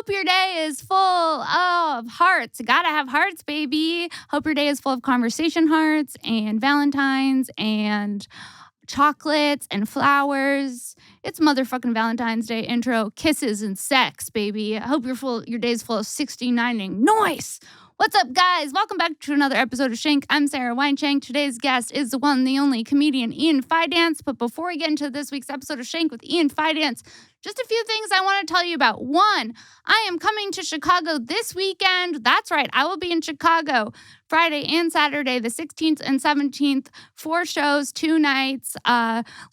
Hope your day is full of hearts. Gotta have hearts, baby. Hope your day is full of conversation hearts and Valentines and chocolates and flowers. It's motherfucking Valentine's Day intro. Kisses and sex, baby. I hope your day's full of 69ing. Nice! What's up, guys? Welcome back to another episode of Shank. I'm Sarah Weinshenk. Today's guest is the one, the only comedian, Ian Fidance. But before we get into this week's episode of Shank with Ian Fidance, just a few things I want to tell you about. One, I am coming to Chicago this weekend. That's right. I will be in Chicago Friday and Saturday, the 16th and 17th. 4 shows, 2 nights.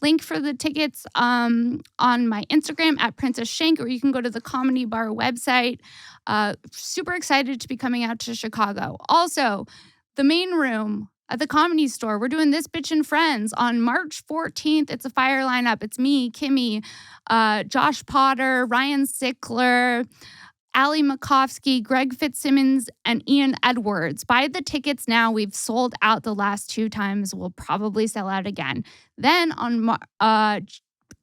Link for the tickets on my Instagram at Princess Shank, or you can go to the Comedy Bar website. Super excited to be coming out to Chicago. Also, the main room at the Comedy Store, we're doing This Bitch and Friends on March 14th. It's a fire lineup. It's me, Kimmy, Josh Potter, Ryan Sickler, Ali Makovsky, Greg Fitzsimmons, and Ian Edwards. Buy the tickets now. We've sold out the last 2 times. We'll probably sell out again. Then on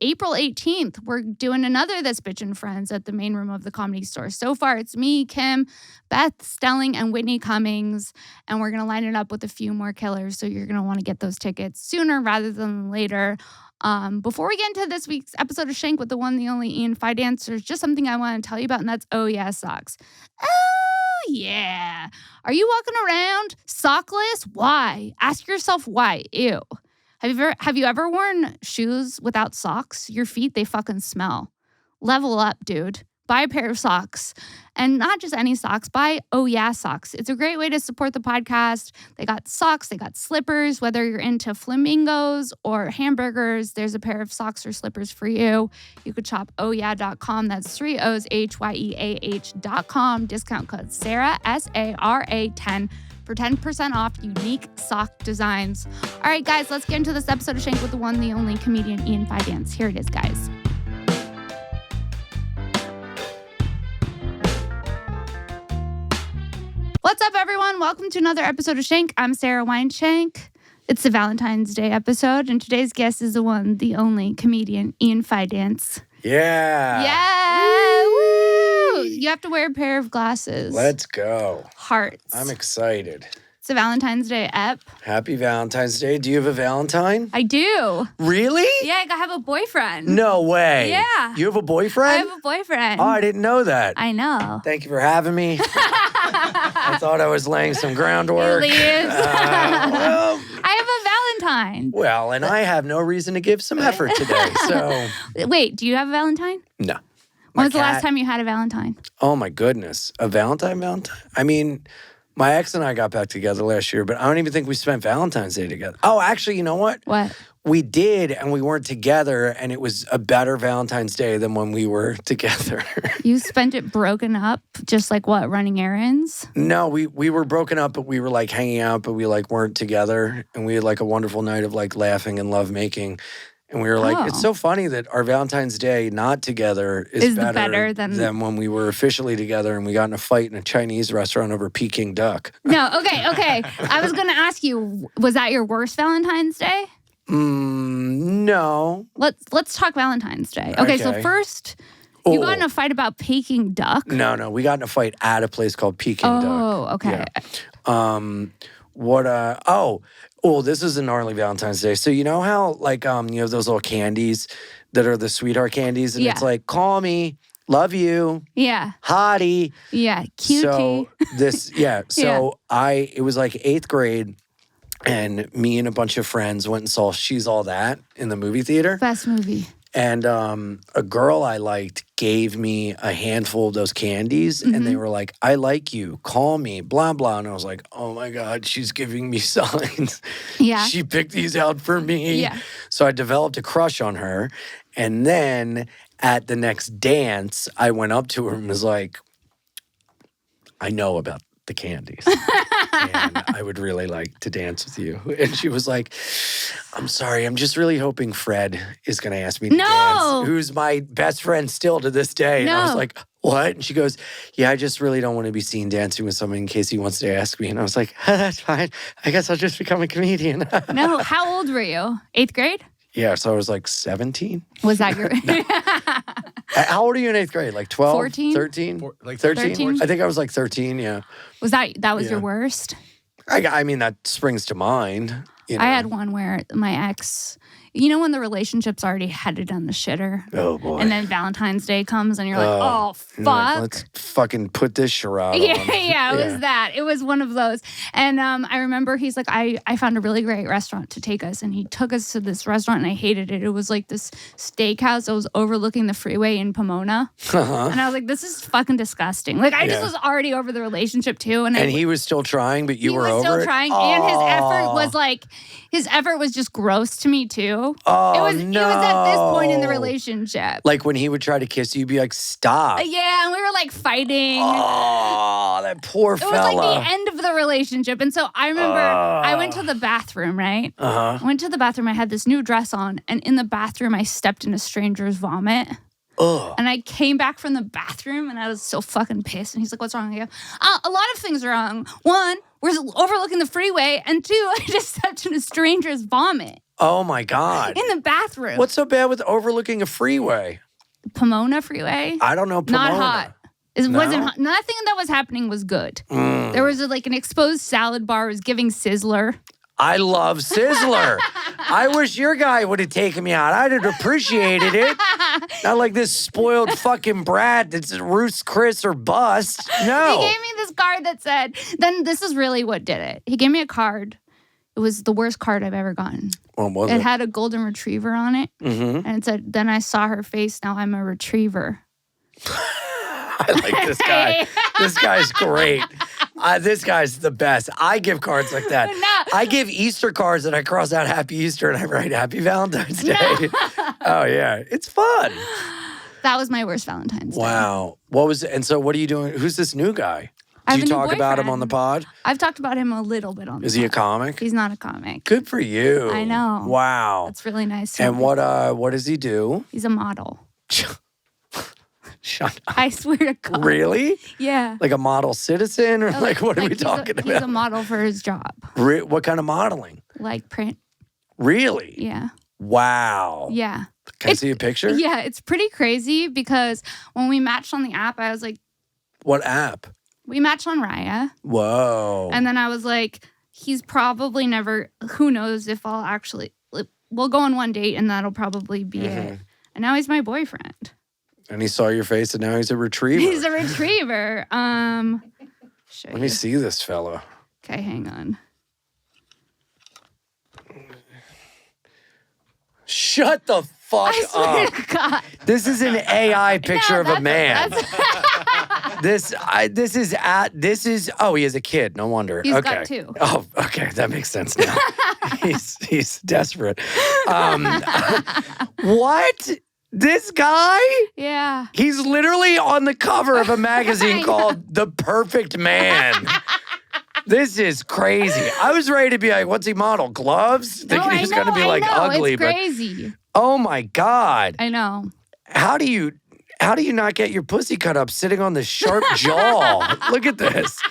April 18th, we're doing another This Bitch and Friends at the main room of the Comedy Store. So far, it's me, Kim, Beth Stelling, and Whitney Cummings, and we're going to line it up with a few more killers, so you're going to want to get those tickets sooner rather than later. Before we get into this week's episode of Shank with the one, the only Ian Fidance, there's just something I want to tell you about, and that's Oh Yeah Socks. Oh yeah. Are you walking around sockless? Why? Ask yourself why. Ew. Have you ever worn shoes without socks? Your feet, they fucking smell. Level up, dude. Buy a pair of socks. And not just any socks, buy Oh Yeah Socks. It's a great way to support the podcast. They got socks, they got slippers. Whether you're into flamingos or hamburgers, there's a pair of socks or slippers for you. You could shop ohyeah.com. That's 3 O's HYEAH.com. Discount code Sarah, SARA 10 for 10% off unique sock designs. All right, guys, let's get into this episode of Shank with the one, the only comedian, Ian Fidance. Here it is, guys. What's up, everyone? Welcome to another episode of Shank. I'm Sarah Weinshenk. It's the Valentine's Day episode, and today's guest is the one, the only comedian, Ian Fidance. Yeah. Yeah. Woo! You have to wear a pair of glasses. Let's go. Hearts. I'm excited. It's a Valentine's Day ep. Happy Valentine's Day. Do you have a Valentine? I do. Really? Yeah, I have a boyfriend. No way. Yeah. You have a boyfriend? I have a boyfriend. Oh, I didn't know that. I know. Thank you for having me. I thought I was laying some groundwork. He leaves. Well, I have a Valentine. Well, and I have no reason to give some effort today, so. Wait, do you have a Valentine? No. When was the last time you had a Valentine? Oh, my goodness. A Valentine? I mean, my ex and I got back together last year, but I don't even think we spent Valentine's Day together. Oh, actually, you know what? What? We did, and we weren't together, and it was a better Valentine's Day than when we were together. You spent it broken up, just like what, running errands? No, we were broken up, but we were like hanging out, but we like weren't together, and we had like a wonderful night of like laughing and lovemaking. And we were like, It's so funny that our Valentine's Day not together is better than when we were officially together and we got in a fight in a Chinese restaurant over Peking duck. No, okay. I was going to ask you, was that your worst Valentine's Day? No. Let's talk Valentine's Day. Okay, so first, you got in a fight about Peking duck? No, we got in a fight at a place called Peking duck. Oh, okay. Yeah. This is a gnarly Valentine's Day. So you know how like you have those little candies that are the sweetheart candies, and it's like, call me, love you, hottie, cutie. So it was like 8th grade, and me and a bunch of friends went and saw She's All That in the movie theater. Best movie. And a girl I liked gave me a handful of those candies, and they were like, I like you, call me, blah, blah. And I was like, oh my God, she's giving me signs. Yeah. She picked these out for me. Yeah. So I developed a crush on her. And then at the next dance, I went up to her and was like, I know about the candies. And I would really like to dance with you. And she was like, I'm sorry, I'm just really hoping Fred is going to ask me to dance, who's my best friend still to this day. And I was like, what? And she goes, yeah, I just really don't want to be seen dancing with someone in case he wants to ask me. And I was like, that's fine. I guess I'll just become a comedian. No, how old were you? 8th grade? Yeah, so I was like 17. Was that your How old are you in 8th grade? Like 12? 14? 13? Like 13? I think I was like 13, yeah. was that was Yeah. your worst? I mean, that springs to mind. You know. I had one where my ex, you know, when the relationship's already headed down the shitter. Oh, boy. And then Valentine's Day comes and you're like, oh, You're fuck. like, let's fucking put this charade Yeah, on. yeah, it was that. It was one of those. And I remember he's like, I found a really great restaurant to take us. And he took us to this restaurant and I hated it. It was like this steakhouse that was overlooking the freeway in Pomona. Uh-huh. And I was like, this is fucking disgusting. Like, I just was already over the relationship too. And He was still trying, but you he were was over still it? trying. And his effort was just gross to me too. Oh, It was at this point in the no. relationship. Like when he would try to kiss you, you'd be like, stop. Yeah, and we were like fighting. Oh, that poor It was fella. like the end of the relationship. And so I remember I went to the bathroom, right? Uh-huh. I went to the bathroom. I had this new dress on. And in the bathroom, I stepped in a stranger's vomit. Ugh. And I came back from the bathroom and I was so fucking pissed. And he's like, what's wrong? I go, a lot of things are wrong. One, we're overlooking the freeway. And two, I just stepped in a stranger's vomit Oh, my God. in the bathroom. What's so bad with overlooking a freeway? Pomona freeway? I don't know. Pomona. Not hot. It No? wasn't hot. Nothing that was happening was good. There was like an exposed salad bar. It was giving Sizzler. I love Sizzler. I wish your guy would have taken me out. I'd have appreciated it. Not like this spoiled fucking brat that's Ruth's Chris or bust. No. He gave me this card that said, then this is really what did it. He gave me a card. It was the worst card I've ever gotten. What was It it? had a golden retriever on it. Mm-hmm. And it said, then I saw her face. Now I'm a retriever. I like this guy. This guy's great. This guy's the best. I give cards like that. No. I give Easter cards and I cross out Happy Easter and I write Happy Valentine's Day. Oh, yeah. It's fun. That was my worst Valentine's Day. Wow. What was it? And so what are you doing? Who's this new guy? I Do have you a new talk about him on the boyfriend. pod? I've talked about him a little bit on the Is he a pod. comic? He's not a comic. Good for you. I know. Wow. That's really nice. to And him. what does he do? He's a model. Shut up. I swear to God. Really? Yeah. Like a model citizen? Or like what are we he's talking He's a about? model for his job. What kind of modeling? Like print. Really? Yeah. Wow. Yeah. Can I see a picture? Yeah, it's pretty crazy because when we matched on the app, I was like, What app? we matched on Raya. Whoa. And then I was like, he's probably never, who knows if I'll actually, we'll go on one date and that'll probably be it. And now he's my boyfriend. And he saw your face and now he's a retriever. He's a retriever. Show Let you. me see this fellow. Okay, hang on. Shut the fuck I swear up. to God. This is an AI picture of a man. That's- This is he has a kid. No wonder. He's okay. got two. Oh, okay. That makes sense now. he's desperate. What? This guy? Yeah. He's literally on the cover of a I magazine know. called The Perfect Man. This is crazy. I was ready to be like, what's he model? Gloves? Thinking he was going to be like ugly, it's but crazy. oh my God. I know. How do you not get your pussy cut up sitting on this sharp jaw? Look at this.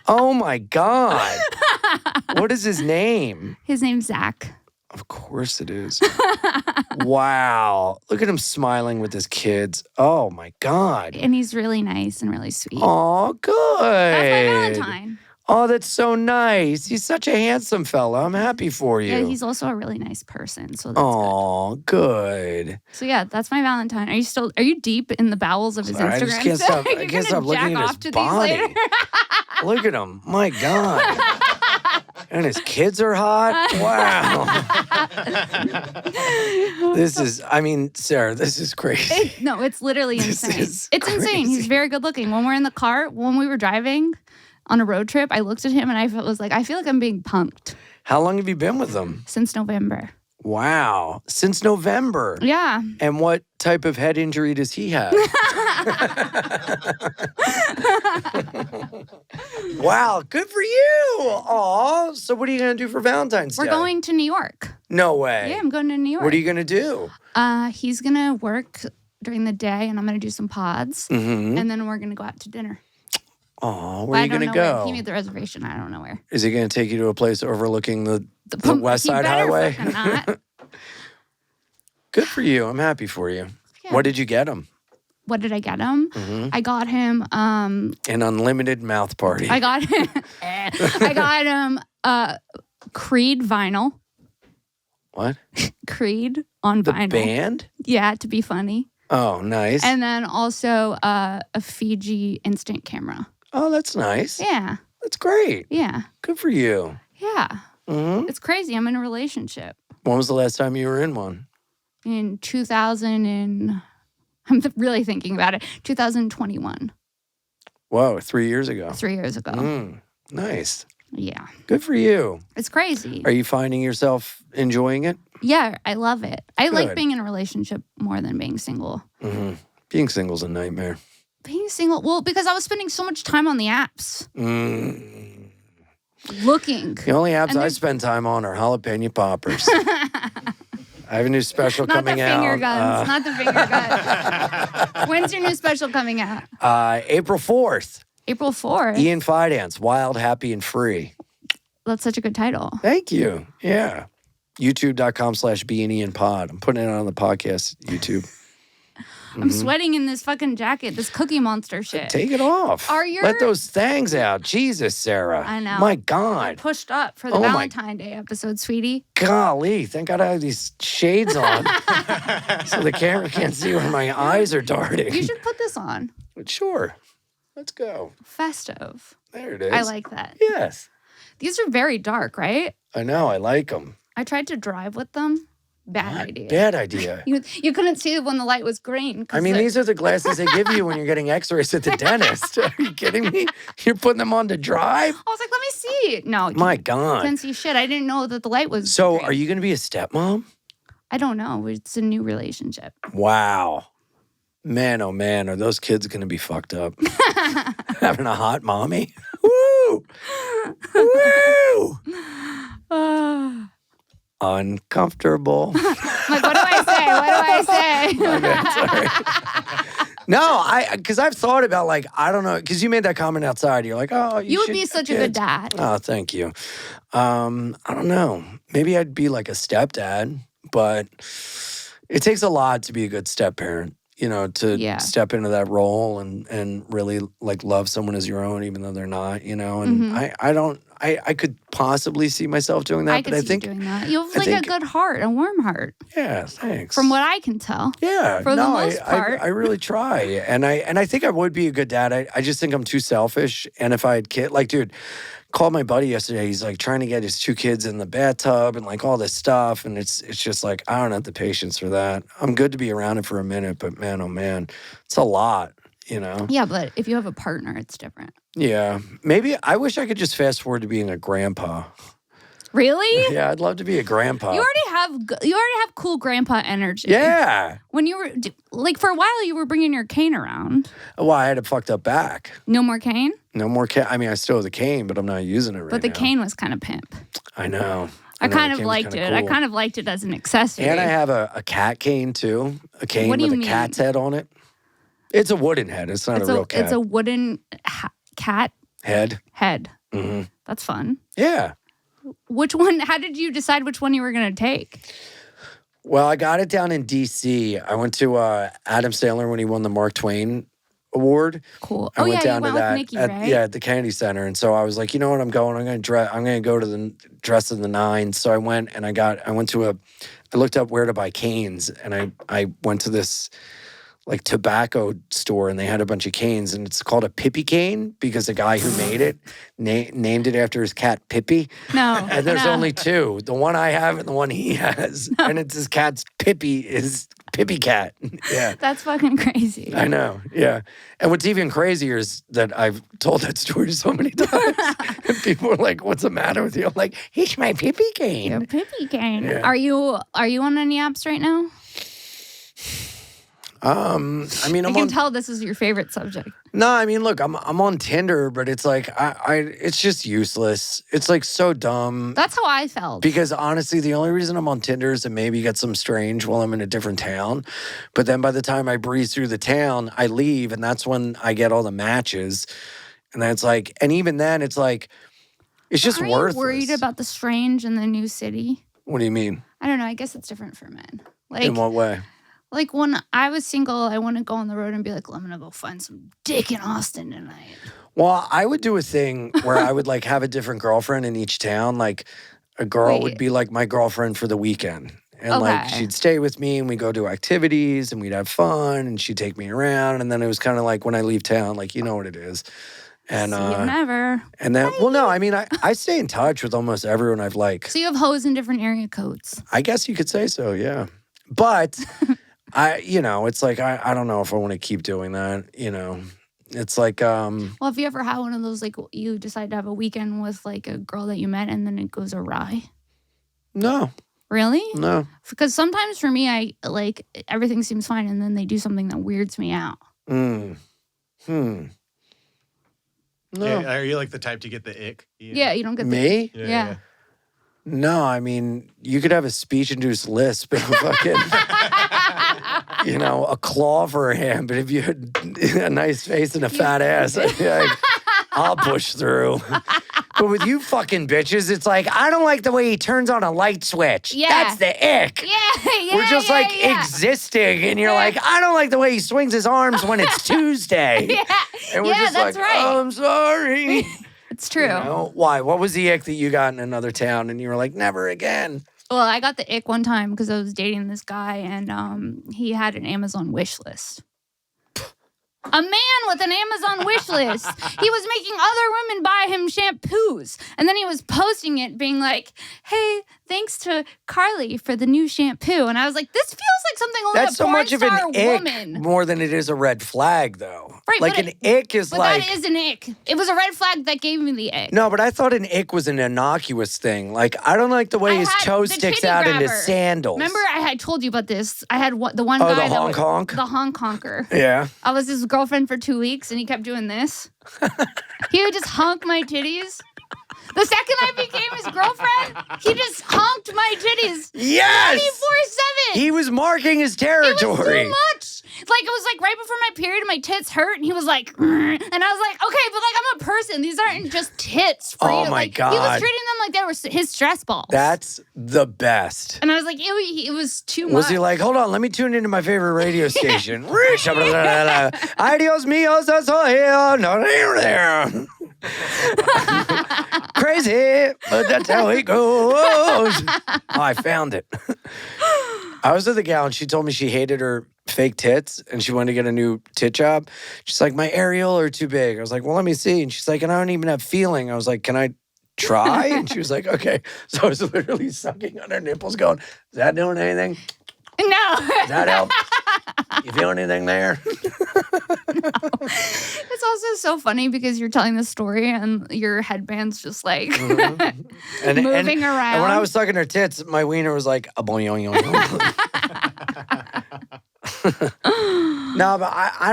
Oh my God. What is his name? His name's Zach. Of course it is. Wow. Look at him smiling with his kids. Oh my God. And he's really nice and really sweet. Oh, good. That's my Valentine. Oh, that's so nice. He's such a handsome fella. I'm happy for you. Yeah, he's also a really nice person. So that's Oh, good. good. So yeah, that's my Valentine. Are you deep in the bowels of his Sorry, Instagram? I just can't stop. You're I can't gonna stop looking jack at off his to these body. later? Look at him. My God. And his kids are hot. Wow. Sarah, this is crazy. No, it's literally This insane. is It's insane. crazy. He's very good looking. When we're in the car, when we were driving on a road trip, I looked at him and I was like, I feel like I'm being punked How long have you been with him? since November. Wow. Since November. Yeah. And what type of head injury does he have? Wow, good for you. Aw. So what are you going to do for Valentine's We're Day? going to New York. No way. Yeah, I'm going to New York. What are you going to do? He's going to work during the day and I'm going to do some pods. Mm-hmm. And then we're going to go out to dinner. Aw, But where are I you don't going to know where. go? He made the reservation. I don't know where. Is he going to take you to a place overlooking the West He Side better Highway? fucking not. Good for you. I'm happy for you. Yeah. What did you get him? What did I get him? I got him An unlimited mouth party. I got him Creed vinyl. What? Creed on The vinyl. band? Yeah, to be funny. Oh, nice. And then also a Fiji instant camera. Oh, that's nice. Yeah. That's great. Yeah. Good for you. Yeah. Mm-hmm. It's crazy. I'm in a relationship. When was the last time you were in one? In 2000 and I'm really thinking about it. 2021. Whoa, 3 years ago. 3 years ago. Nice. Yeah. Good for you. It's crazy. Are you finding yourself enjoying it? Yeah, I love it. I like Good. being in a relationship more than being single. Being single's a nightmare. Being single, well, because I was spending so much time on the apps. Looking. The only apps I spend time on are jalapeno poppers. I have a new special coming out. Not the finger guns. When's your new special coming out? April 4th. April 4th. Ian Fidance, Wild, Happy, and Free. That's such a good title. Thank you. Yeah. YouTube.com/BeAnIanPod. I'm putting it on the podcast, YouTube. I'm sweating in this fucking jacket, this Cookie Monster shit. Take it off. Let those things out. Jesus, Sarah. I know. My God. Pushed up for the Valentine Day episode, sweetie. Golly. Thank God I have these shades on so the camera can't see where my eyes are darting. You should put this on. Sure. Let's go. Festive. There it is. I like that. Yes. These are very dark, right? I know. I like them. I tried to drive with them. Bad idea. Bad idea. You couldn't see when the light was green. I mean, these are the glasses they give you when you're getting x-rays at the dentist. Are you kidding me? You're putting them on to drive? I was like, let me see. No. My God. Couldn't see shit. I didn't know that the light was So green. are you going to be a stepmom? I don't know. It's a new relationship. Wow. Man, oh man, are those kids going to be fucked up? Having a hot mommy? Woo! Woo! Uncomfortable. Like, what do I say? What do I say? No, because I've thought about, like, I don't know, because you made that comment outside. You're like, oh, you would be such a good dad. Oh, thank you. I don't know. Maybe I'd be like a stepdad, but it takes a lot to be a good step parent. You know, to step into that role and really like love someone as your own, even though they're not, you know. And I could possibly see myself doing that. I think doing that. You have like a good heart, a warm heart. Yeah, thanks. From what I can tell. Yeah. For the most part. I really try. And I think I would be a good dad. I just think I'm too selfish. And if I had kid, like, dude, called my buddy yesterday. He's like trying to get his 2 kids in the bathtub and like all this stuff. And it's just like, I don't have the patience for that. I'm good to be around it for a minute, but man, oh man, it's a lot, you know? Yeah, but if you have a partner, it's different. Yeah. Maybe I wish I could just fast forward to being a grandpa. Really? Yeah, I'd love to be a grandpa. You already have cool grandpa energy. Yeah. When you were like for a while, you were bringing your cane around. Well, I had a fucked up back. No more cane. No more cane. I mean, I still have the cane, but I'm not using it right now. But the cane was kind of pimp. I know. I kind of liked it. Cool. I kind of liked it as an accessory. And I have a cat cane too. A cane with a cat's head on it. It's a wooden head. It's not a real cat. It's a wooden cat head. Mm-hmm. That's fun. Yeah. Which one? How did you decide which one you were going to take? Well, I got it down in D.C. I went to Adam Sandler when he won the Mark Twain Award. Cool. I went down you to went that with Nikki, right? at the Kennedy Center, and so I was like, you know what, I'm going to go to the dress in the nines. So I went and I looked up where to buy canes, and I went to this like tobacco store, and they had a bunch of canes, and it's called a Pippi cane because the guy who made it named it after his cat Pippi. No. And there's only 2. The one I have and the one he has. No. And it's his cat's Pippi, his Pippi cat. Yeah. That's fucking crazy. I know. Yeah. And what's even crazier is that I've told that story so many times. And people are like, what's the matter with you? I'm like, he's my Pippi cane. Your Pippi cane. Yeah. Are you on any apps right now? I mean, I can tell this is your favorite subject. No, I mean, look, I'm on Tinder, but it's like it's just useless. It's like so dumb. That's how I felt. Because honestly, the only reason I'm on Tinder is to maybe get some strange while I'm in a different town. But then by the time I breeze through the town, I leave, and that's when I get all the matches. And then it's like, and even then, it's like, it's just worthless. Are you worried about the strange in the new city? What do you mean? I don't know. I guess it's different for men. Like, In what way? like when I was single, I wouldn't go on the road and be like, well, I'm gonna go find some dick in Austin tonight. Well, I would do a thing where I would like have a different girlfriend in each town. Like a girl would Wait. be like my girlfriend for the weekend. And like Okay. she'd stay with me and we'd go do activities and we'd have fun and she'd take me around. And then it was kind of like when I leave town, like you know what it is. And See you never. and then well no, I mean I stay in touch with almost everyone I've like. So you have hoes in different area codes. I guess you could say so, yeah. But it's like I don't know if I want to keep doing that, It's like Well, have you ever had one of those, like, you decide to have a weekend with, like, a girl that you met and then it goes awry? no. Really? No. Because sometimes for me, I, like, everything seems fine and then they do something that weirds me out. No. Yeah, are you like the type to get the ick? Ian? Yeah, you don't get Me? Yeah. No, I mean, you could have a speech-induced lisp and a fucking, a claw for a hand, but if you had a nice face and a fat ass, I'd be like, I'll push through. But with you fucking bitches, it's like, I don't like the way he turns on a light switch. Yeah. That's the ick. Yeah, We're just existing, and you're like, I don't like the way he swings his arms when it's Tuesday. Yeah, And we're just that's like, right. oh, I'm sorry. It's true. Why? What was the ick that you got in another town and you were like, never again? Well, I got the ick one time because I was dating this guy and he had an Amazon wish list. A man with an Amazon wish list. He was making other women buy him shampoos. And then he was posting it being like, hey, thanks to Carly for the new shampoo. And I was like, this feels like something only That's a so porn much of star an ick woman. more than it is a red flag, though. Right, like but an ick is But like. that is an ick. It was a red flag that gave me the ick. No, but I thought an ick was an innocuous thing. Like, I don't like the way I his had toe the sticks titty out into grabber. sandals. Remember I had told you about this? I had the one Oh, guy the honk honk? The honk honker. Yeah. I was his girlfriend for 2 weeks and he kept doing this. He would just honk my titties. The second I became his girlfriend, he just honked my titties. Yes! 24/7. He was marking his It territory. was too much. Like, it was like right before my period and my tits hurt and he was like, and I was like, okay, but like I'm a person. These aren't just tits for Oh you. my Like, He was God. treating them like they were his stress balls. That's the best. And I was like, it was too much. Was he like, hold on, let me tune into my favorite radio station? Adios míos, no, crazy, but that's how it goes. Oh, I found it. I was with a gal and she told me she hated her fake tits and she wanted to get a new tit job. She's like, my areola are too big. I was like, well, let me see. And she's like, and I don't even have feeling. I was like, can I try? And she was like, okay. So I was literally sucking on her nipples going, is that doing anything? No. Does that help? You feel anything there? It's also so funny because you're telling this story and your headband's just like And, moving around. And when I was sucking her tits, my wiener was like a boing. No, but I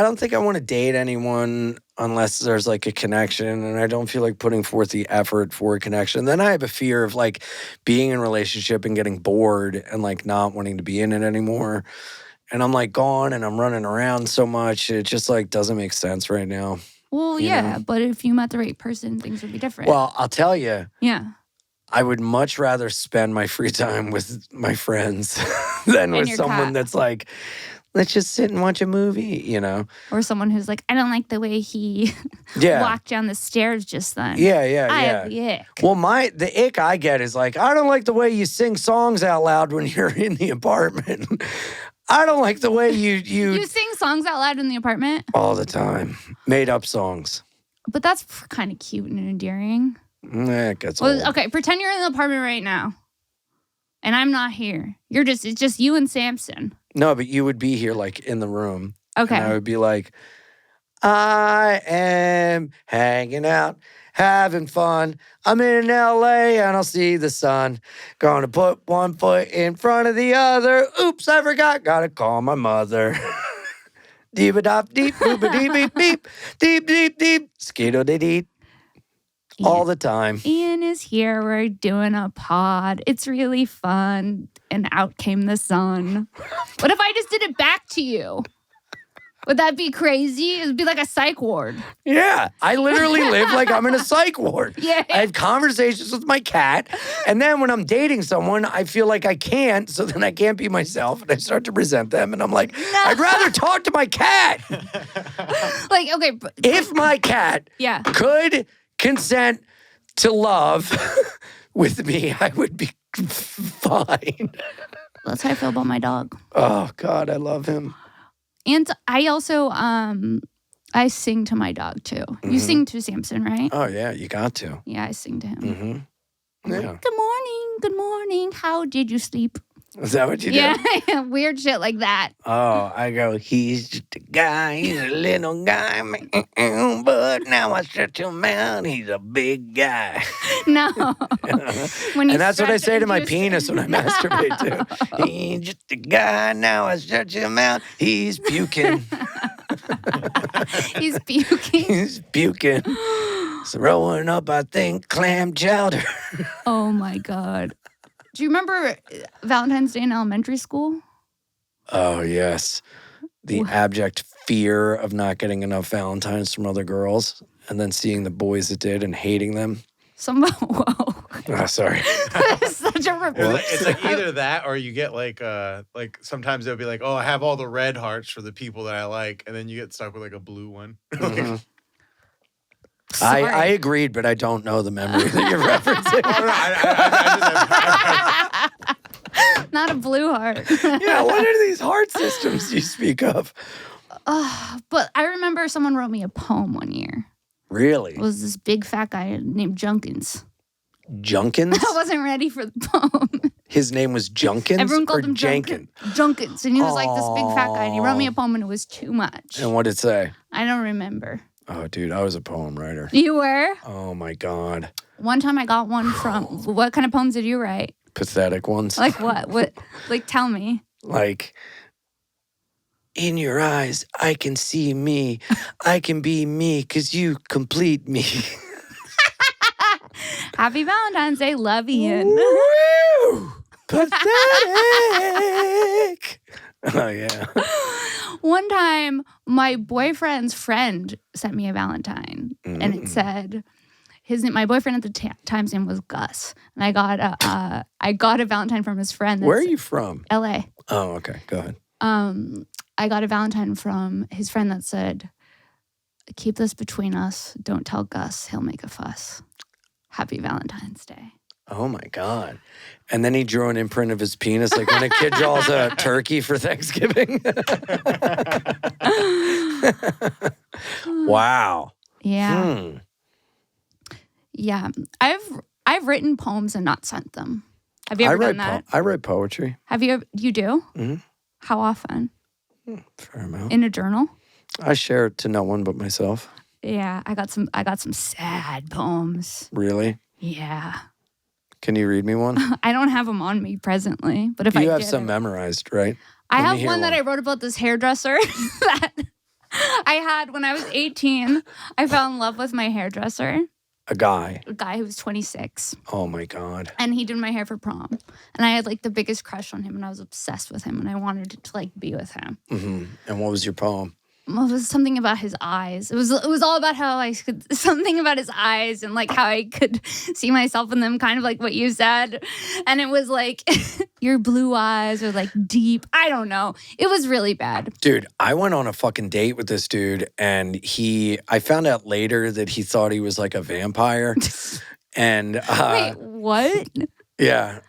don't think I want to date anyone unless there's like a connection, and I don't feel like putting forth the effort for a connection. Then I have a fear of like being in a relationship and getting bored and like not wanting to be in it anymore. And I'm like gone and I'm running around so much. It just like doesn't make sense right now. Well, yeah, but if you met the right person, things would be different. Well, I'll tell you, yeah. I would much rather spend my free time with my friends than with your someone cat. that's like, let's just sit and watch a movie, Or someone who's like, I don't like the way he Yeah. walked down the stairs just then. Yeah. I have the ick. Well, the ick I get is like, I don't like the way you sing songs out loud when you're in the apartment. I don't like the way You sing songs out loud in the apartment? all the time. Made up songs. But that's kind of cute and endearing. It gets old. Well, okay, pretend you're in the apartment right now. And I'm not here. It's just you and Samson. No, but you would be here like in the room. Okay. And I would be like, I am hanging out, having fun. I'm in LA and I'll see the sun. Gonna put one foot in front of the other. Oops, I forgot. Gotta call my mother. Deep-a-dop, deep, boop-a-dee, beep, beep. Deep, deep, deep. Skittle-dee-dee. All the time. Ian is here. We're doing a pod. It's really fun. And out came the sun. What if I just did it back to you? Would that be crazy? It would be like a psych ward. Yeah, I literally live like I'm in a psych ward. Yeah. I have conversations with my cat, and then when I'm dating someone, I feel like I can't, so then I can't be myself, and I start to resent them, and I'm like, I'd rather talk to my cat. Like, okay. If my cat Yeah. could consent to love with me, I would be fine. That's how I feel about my dog. Oh, God, I love him. And I also, I sing to my dog too. You sing to Samson, right? Oh, yeah, you got to. Yeah, I sing to him. Mm-hmm. Yeah. Like, good morning. How did you sleep? Is that what you do? Yeah, weird shit like that. Oh, I go, he's just a guy, he's a little guy, but now I stretch him out, he's a big guy. No. When you And that's what I stretch say to my into penis when I masturbate too. He's just a guy, now I stretch him out, he's puking. He's puking. He's puking. Throwing up, I think, clam chowder. Oh my God. Do you remember Valentine's Day in elementary school? Oh, yes. The abject fear of not getting enough Valentines from other girls and then seeing the boys that did and hating them. Whoa. Oh, sorry. That's such a report. It's like either that or you get like sometimes they'll be like, oh, I have all the red hearts for the people that I like, and then you get stuck with like a blue one. Mm-hmm. I agreed, but I don't know the memory that you're referencing. Not a blue heart. Yeah, what are these heart systems you speak of? But I remember someone wrote me a poem one year. Really? It was this big fat guy named Junkins. Junkins? I wasn't ready for the poem. His name was Junkins Everyone called or him Jenkins? Junkins. And he was like this big fat guy. And he wrote me a poem and it was too much. And what did it say? I don't remember. Oh, dude, I was a poem writer. You were? Oh, my God. One time I got one from, what kind of poems did you write? Pathetic ones. Like what? Like tell me. Like, in your eyes, I can see me. I can be me because you complete me. Happy Valentine's Day. Love, Ian. Woo! Pathetic. Oh, yeah. One time, my boyfriend's friend sent me a Valentine, and it said my boyfriend at the time's name was Gus, and I got a Valentine from his friend. Where are you from? L.A. Oh, okay. Go ahead. I got a Valentine from his friend that said, "Keep this between us. Don't tell Gus. He'll make a fuss. Happy Valentine's Day." Oh, my God. And then he drew an imprint of his penis, like when a kid draws a turkey for Thanksgiving. Wow. Yeah. Yeah. I've written poems and not sent them. Have you ever done that? I write poetry. Have you? You do? Mm-hmm. How often? Fair amount. In a journal? I share it to no one but myself. Yeah, I got some sad poems. Really? Yeah. Can you read me one? I don't have them on me presently, but if you I have did, some memorized, right? I Let me have hear one that I wrote about this hairdresser that I had when I was 18. I fell in love with my hairdresser, A guy. a guy who was 26, Oh, my God. and he did my hair for prom. And I had like the biggest crush on him, and I was obsessed with him, and I wanted to like be with him. Mm-hmm. And what was your poem? Well, it was something about his eyes. It was all about how I could, something about his eyes and like how I could see myself in them, kind of like what you said. And it was like your blue eyes are like deep. I don't know. It was really bad. Dude, I went on a fucking date with this dude, and I found out later that he thought he was like a vampire. And Wait, what? yeah,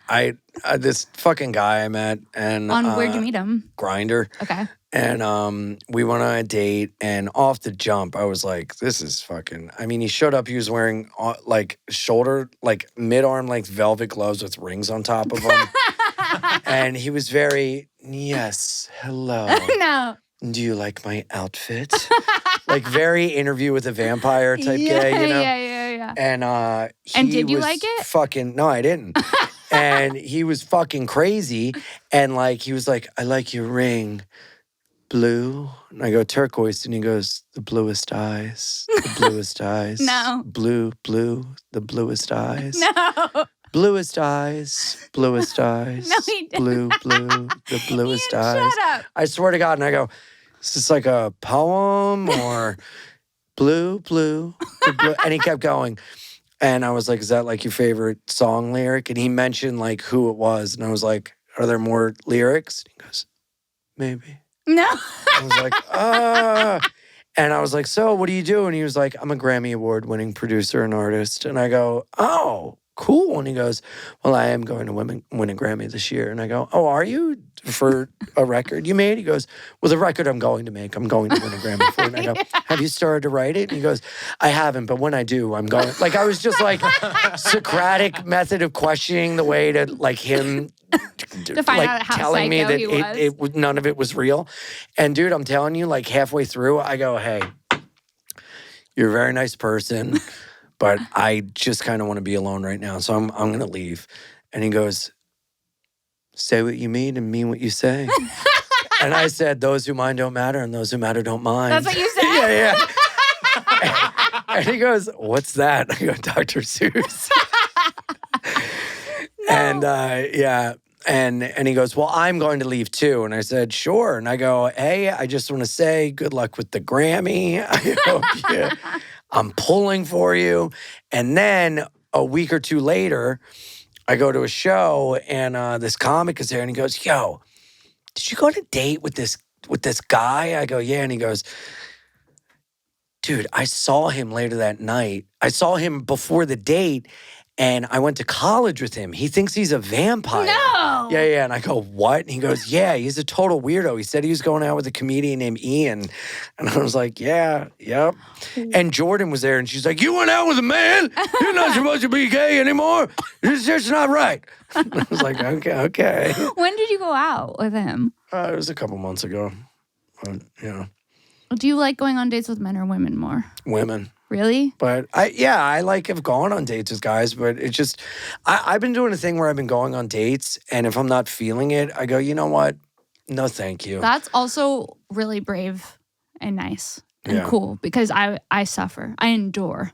this fucking guy I met, and Where'd you meet him? Grindr. Okay. And we went on a date, and off the jump, I was like, this is fucking... I mean, he showed up, he was wearing like mid-arm length velvet gloves with rings on top of them. And he was very, yes, hello. No. Do you like my outfit? Like very Interview with a Vampire type Yeah, guy, you know? Yeah. And And did you like it? Fucking... No, I didn't. And he was fucking crazy. And like, he was like, I like your ring. Blue? And I go, turquoise. And he goes, the bluest eyes. The bluest eyes. No. Blue, the bluest eyes. No. Bluest eyes. Bluest eyes. No, he didn't. Blue, the bluest Ian, eyes. shut up. I swear to God. And I go, Is this like a poem or blue, blue, blue? And he kept going. And I was like, is that like your favorite song lyric? And he mentioned like who it was. And I was like, are there more lyrics? And he goes, maybe. No. I was like, And I was like, so what do you do? And he was like, I'm a Grammy Award winning producer and artist. And I go, oh, cool. And he goes, well, I am going to win a Grammy this year. And I go, oh, are you? For a record you made? He goes, well, the record I'm going to make, I'm going to win a Grammy for it. And I go, have you started to write it? And he goes, I haven't, but when I do, I'm going. Like, I was just like, Socratic method of questioning the way to like him To find like out how telling me psycho that he was. none of it was real. And dude, I'm telling you, like halfway through, I go, hey, you're a very nice person, but I just kind of want to be alone right now. So I'm going to leave. And he goes, say what you mean and mean what you say. And I said, those who mind don't matter and those who matter don't mind. That's what you said? Yeah. And he goes, what's that? I go, Dr. Seuss. And And he goes, well, I'm going to leave too. And I said, sure. And I go, hey, I just want to say good luck with the Grammy. I hope I'm pulling for you. And then a week or two later, I go to a show and this comic is there and he goes, yo, did you go on a date with this guy? I go, yeah. And he goes, dude, I saw him later that night. I saw him before the date and I went to college with him. He thinks he's a vampire. No. Yeah. And I go, what? And he goes, yeah, he's a total weirdo. He said he was going out with a comedian named Ian. And I was like, yeah, yep. And Jordan was there and she's like, you went out with a man? You're not supposed to be gay anymore. It's just not right. I was like, okay. When did you go out with him? It was a couple months ago. Do you like going on dates with men or women more? Women. Really? But I like have gone on dates with guys, but it's just, I've been doing a thing where I've been going on dates, and if I'm not feeling it, I go, you know what? No, thank you. That's also really brave and nice and Yeah. cool because I suffer. I endure.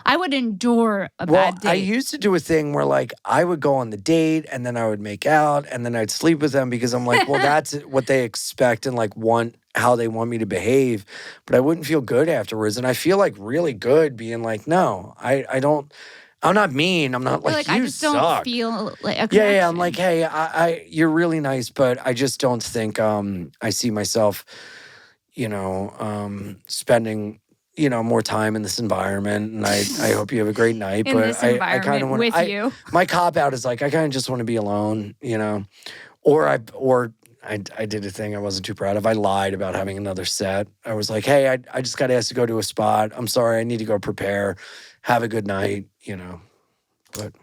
I would endure a bad date. I used to do a thing where like I would go on the date and then I would make out and then I'd sleep with them because I'm like, well, that's what they expect and like want how they want me to behave. But I wouldn't feel good afterwards. And I feel like really good being like, no, I don't, I'm not mean. I'm not like, you I just suck. don't feel like a Yeah. I'm connection. like, hey, I you're really nice, but I just don't think I see myself, spending more time in this environment, and I hope you have a great night. In but this I kind of environment want with you. My cop out is like I kind of just want to be alone, Or I did a thing I wasn't too proud of. I lied about having another set. I was like, hey, I just got asked to go to a spot. I'm sorry, I need to go prepare. Have a good night, But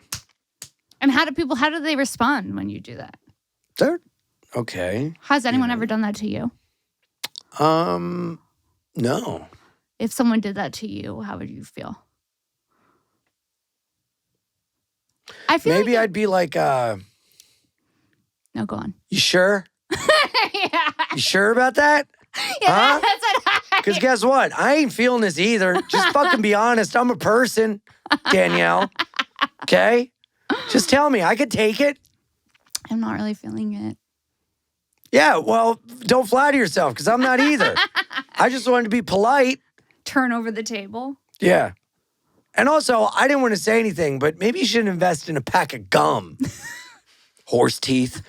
And how do they respond when you do that? they're okay. Has anyone ever done that to you? No. If someone did that to you, how would you feel? I feel Maybe like I'd be like, no, go on. you sure? Yeah. You sure about that? Yeah, Huh? that's what Because guess what? I ain't feeling this either. Just fucking be honest. I'm a person, Danielle. Okay? Just tell me. I could take it. I'm not really feeling it. Yeah, well, don't flatter yourself because I'm not either. I just wanted to be polite. Turn over the table. Yeah. And also, I didn't want to say anything, but maybe you should invest in a pack of gum. Horse teeth.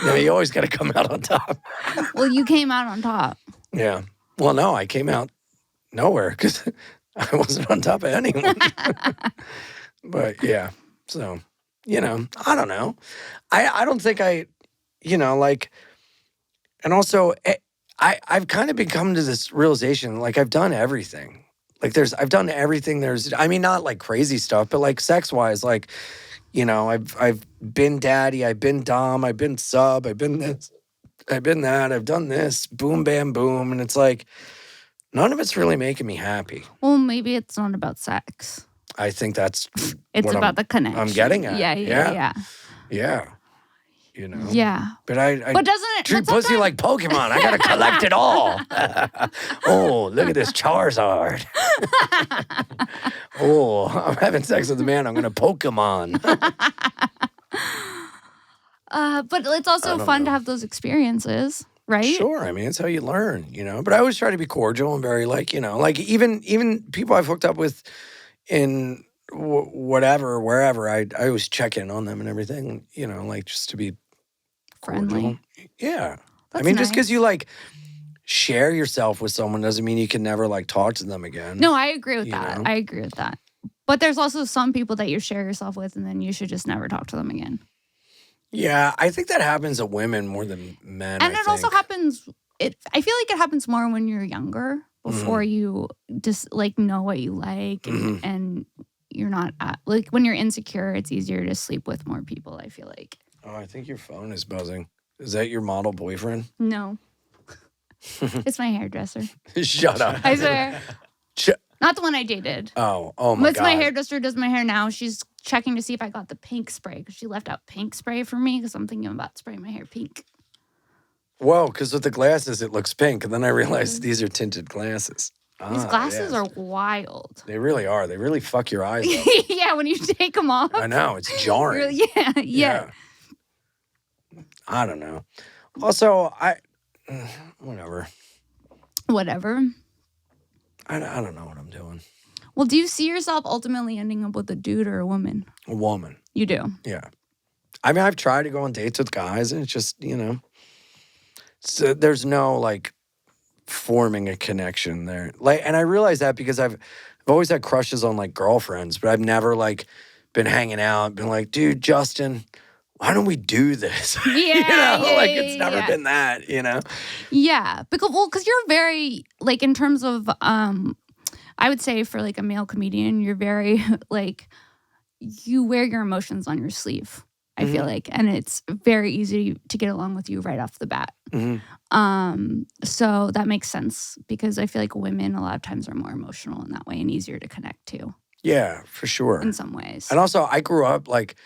You always got to come out on top. Well, you came out on top. Yeah. Well, no, I came out nowhere because I wasn't on top of anyone. But yeah, so, I don't know. I don't think and also I've kind of come to this realization, like I've done everything. Like I've done everything. Not like crazy stuff, but like sex wise, like, I've been daddy, I've been dom, I've been sub, I've been this, I've been that, I've done this, boom, bam, boom. And it's like, none of it's really making me happy. Well, maybe it's not about sex. I think that's It's what about the connection. I'm getting at. Yeah. Yeah. Yeah. But I But doesn't it? treat but pussy sometimes- like Pokemon. I gotta collect it all. Oh, look at this Charizard. Oh, I'm having sex with a man. I'm gonna Pokemon. But it's also don't fun know. to have those experiences. right? Sure. I mean, it's how you learn, But I always try to be cordial and very like, like even people I've hooked up with in whatever, wherever, I always check in on them and everything, like just to be cordial. Friendly. Yeah. I That's mean, just because nice. you like share yourself with someone doesn't mean you can never like talk to them again. No, I agree with you that. know? I agree with that. But there's also some people that you share yourself with, and then you should just never talk to them again. Yeah, I think that happens to women more than men. And it also happens. I feel like it happens more when you're younger, before you just like know what you like, and you're not like when you're insecure. It's easier to sleep with more people. I feel like. Oh, I think your phone is buzzing. Is that your model boyfriend? No, it's my hairdresser. Shut up. I swear. Not the one I dated. Oh my God. My hairdresser does my hair now. She's checking to see if I got the pink spray because she left out pink spray for me because I'm thinking about spraying my hair pink. Whoa, because with the glasses it looks pink, and then I realized these are tinted glasses. These glasses are wild. They really are. They really fuck your eyes up. Yeah, when you take them off. I know, it's jarring. Yeah. I don't know. Also, whatever. I don't know what I'm doing. Well, do you see yourself ultimately ending up with a dude or a woman? A woman. You do? Yeah. I mean, I've tried to go on dates with guys, and it's just, so there's no, like, forming a connection there. Like, and I realize that because I've always had crushes on, like, girlfriends, but I've never, like, been hanging out, been like, dude, Justin, why don't we do this? Yeah, it's never been that, Yeah, because you're very, like, in terms of, I would say for, like, a male comedian, you're very, like, you wear your emotions on your sleeve, I feel like, and it's very easy to get along with you right off the bat. So that makes sense because I feel like women a lot of times are more emotional in that way and easier to connect to. Yeah, for sure. In some ways. And also, I grew up, like,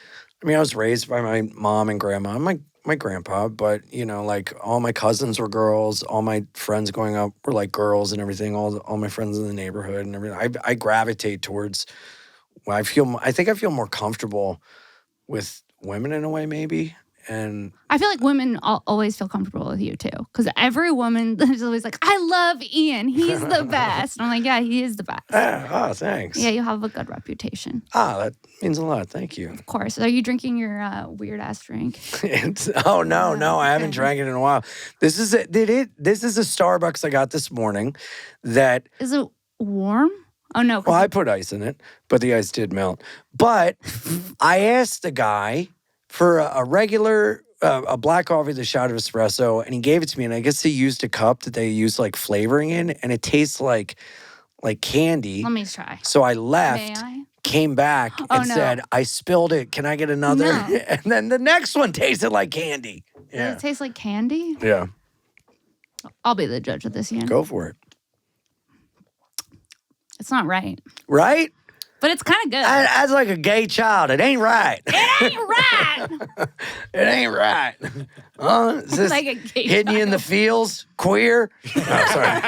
I mean, I was raised by my mom and grandma and my grandpa, but, like, all my cousins were girls. All my friends growing up were, like, girls and everything. All my friends in the neighborhood and everything. I gravitate towards, I think I feel more comfortable with women in a way, maybe. And I feel like women always feel comfortable with you, too. Because every woman is always like, I love Ian. He's the best. And I'm like, yeah, he is the best. Oh, thanks. Yeah, you have a good reputation. That means a lot. Thank you. Of course. Are you drinking your weird-ass drink? No. I haven't drank it in a while. This is a Starbucks I got this morning that... Is it warm? Oh, no. Well, I put ice in it, but the ice did melt. But I asked the guy for a regular, a black coffee with a shot of espresso, and he gave it to me, and I guess he used a cup that they use, like, flavoring in, and it tastes like candy. Let me try. So I left, came back, and said, I spilled it. Can I get another? No. And then the next one tasted like candy. Yeah. Does it taste like candy? Yeah. I'll be the judge of this, Ian. Go for it. It's not right. Right? But it's kind of good. As like a gay child, it ain't right. It ain't right. It ain't right. Is this like a gay hitting child. you in the feels? Queer? Oh, sorry.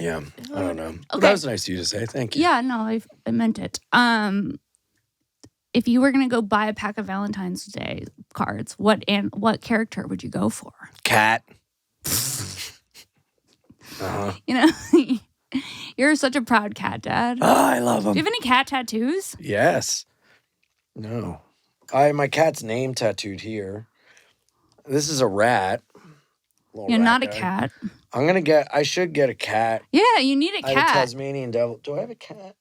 Yeah, I don't know. Okay. That was nice of you to say. Thank you. Yeah, no, I meant it. If you were gonna go buy a pack of Valentine's Day cards, what character would you go for? Cat. You're such a proud cat dad. Oh, I love them. Do you have any cat tattoos? Yes. No. My cat's name tattooed here. This is a rat. You're not a cat. I should get a cat. Yeah, you need a cat. I have a Tasmanian devil. Do I have a cat?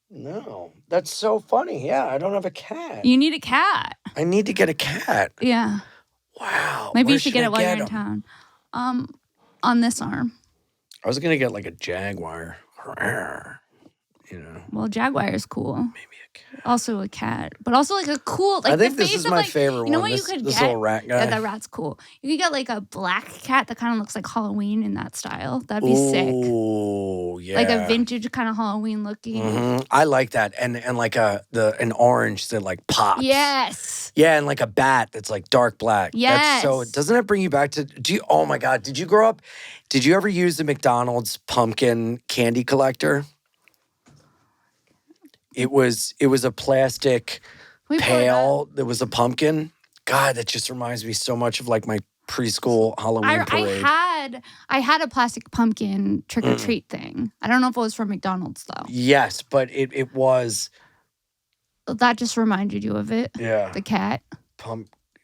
No. That's so funny. Yeah, I don't have a cat. You need a cat. I need to get a cat. Yeah. Wow. Maybe you should get it while you're in town. On this arm. I was going to get like a jaguar. Well, jaguar is cool. Maybe a cat. Also a cat. But also like a cool... Like I think the this face is of, my like, favorite one. You know what this, you could this get? little rat guy. Yeah, that rat's cool. You could get like a black cat that kind of looks like Halloween in that style. That'd be sick. Oh, yeah. Like a vintage kind of Halloween looking. Mm-hmm. I like that. And like an orange that like pops. Yes. Yeah, and like a bat that's like dark black. Yes. Doesn't it bring you back to, oh my God, did you grow up, did you ever use the McDonald's pumpkin candy collector? It was a plastic Can we pull it up? pale. There was a pumpkin. God, that just reminds me so much of like my preschool Halloween parade. I had a plastic pumpkin trick or treat thing. I don't know if it was from McDonald's though. Yes, but it was. That just reminded you of it. Yeah. The cat.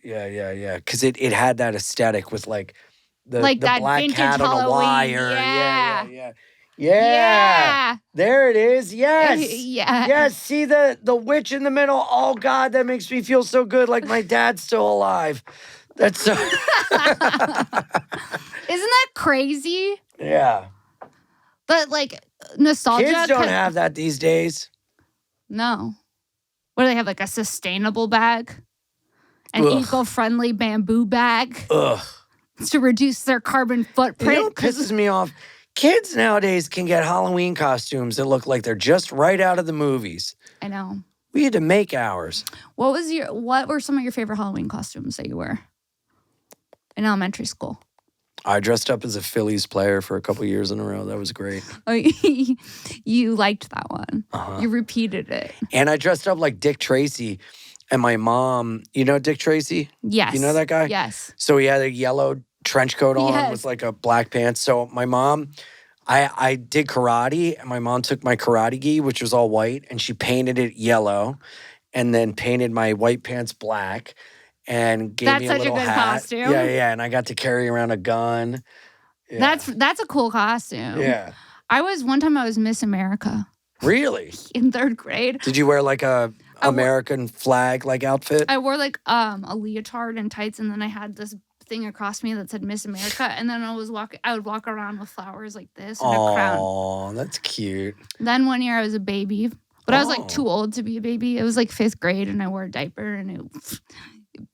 Yeah. Because it had that aesthetic with like the that black vintage cat on a Halloween. wire. Yeah. Yeah. There it is. Yes. Yeah. Yes. See the witch in the middle. Oh God, that makes me feel so good. Like my dad's still alive. That's so. Isn't that crazy? Yeah. But like nostalgia. Kids don't have that these days. No. What do they have? Like a sustainable bag? An Ugh. eco-friendly bamboo bag Ugh. to reduce their carbon footprint. You know what pisses me off? Kids nowadays can get Halloween costumes that look like they're just right out of the movies. I know. We had to make ours. What were some of your favorite Halloween costumes that you wore in elementary school? I dressed up as a Phillies player for a couple years in a row. That was great. Oh, you liked that one. Uh-huh. You repeated it. And I dressed up like Dick Tracy. And my mom, you know Dick Tracy? Yes. You know that guy? Yes. So he had a yellow trench coat on Yes. with like a black pants. So my mom, I did karate, and my mom took my karate gi, which was all white, and she painted it yellow, and then painted my white pants black, and gave That's me a such a little good hat. costume. Yeah. And I got to carry around a gun. Yeah. That's a cool costume. Yeah. One time I was Miss America Really? in 3rd grade. Did you wear like a I wore- American flag like outfit? I wore like a leotard and tights, and then I had this thing across me that said Miss America, and then I would walk around with flowers like this and a crown. Oh, that's cute. Then one year I was a baby, but I was like Oh. too old to be a baby. It was like 5th grade, and I wore a diaper, and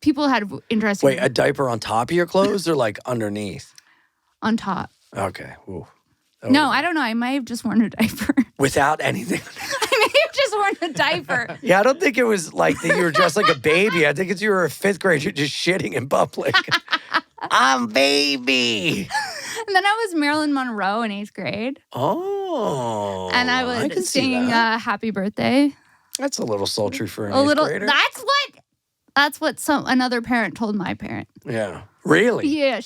people had interesting. Wait, a diaper on top of your clothes or like underneath? On top. Okay. Ooh. No, I don't know. I might have just worn a diaper. Without anything. I may have just worn a diaper. Yeah, I don't think it was like that you were dressed like a baby. I think it's you were a 5th grader just shitting in public. I'm baby. And then I was Marilyn Monroe in 8th grade. Oh. And I can would see sing that. Happy Birthday. That's a little sultry for an A 8th little. grader. That's what another parent told my parent. Yeah. Really? Yeah,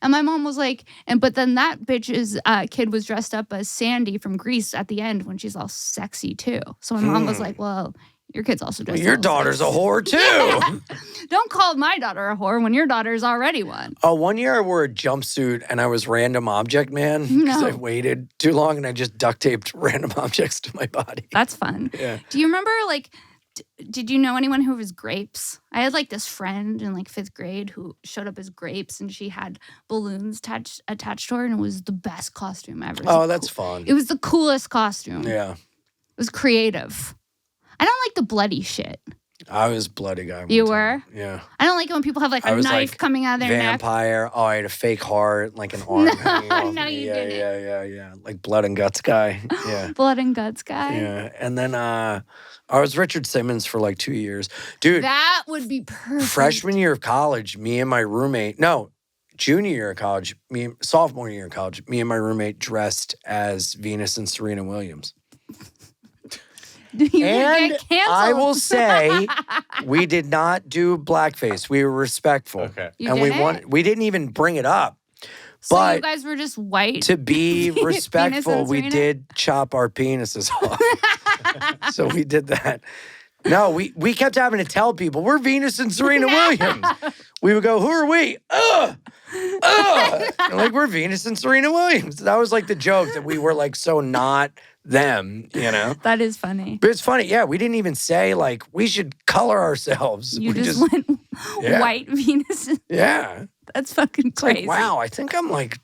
and my mom was like, but then that bitch's kid was dressed up as Sandy from Grease at the end when she's all sexy too. So my mom was like, well, your kid's also dressed Your up as daughter's a sexy. whore too. Yeah. Don't call my daughter a whore when your daughter's already one. Oh, one year I wore a jumpsuit and I was random object man because I No. waited too long and I just duct taped random objects to my body. That's fun. Yeah. Do you remember did you know anyone who was grapes? I had like this friend in like 5th grade who showed up as grapes, and she had balloons attached to her, and it was the best costume ever. It was Oh, the that's fun. It was the coolest costume. Yeah. It was creative. I don't like the bloody shit. I was a bloody guy. You one were? time. Yeah. I don't like it when people have like I a was, knife like, coming out of their neck. Vampire. Oh, I had a fake heart, like an arm hanging off No, me. you Yeah, didn't. yeah. Like blood and guts guy. Yeah. Blood and guts guy. Yeah. And then I was Richard Simmons for like 2 years. Dude, That would be perfect. freshman year of college, me and my roommate, no, junior year of college, sophomore year of college, me and my roommate dressed as Venus and Serena Williams. You would And get canceled. I will say, we did not do blackface. We were respectful. Okay. You And didn't? we didn't even bring it up. So but you guys were just white. to be Venus respectful, and we Serena? did chop our penises off. So we did that. No, we kept having to tell people, we're Venus and Serena Williams. We would go, who are we? Ugh. And like, we're Venus and Serena Williams. That was like the joke that we were like so not them, you know? That is funny. But it's funny. Yeah, we didn't even say like, we should color ourselves. You We just went Yeah. white Venus. Yeah. That's fucking It's like, crazy. wow, I think I'm like,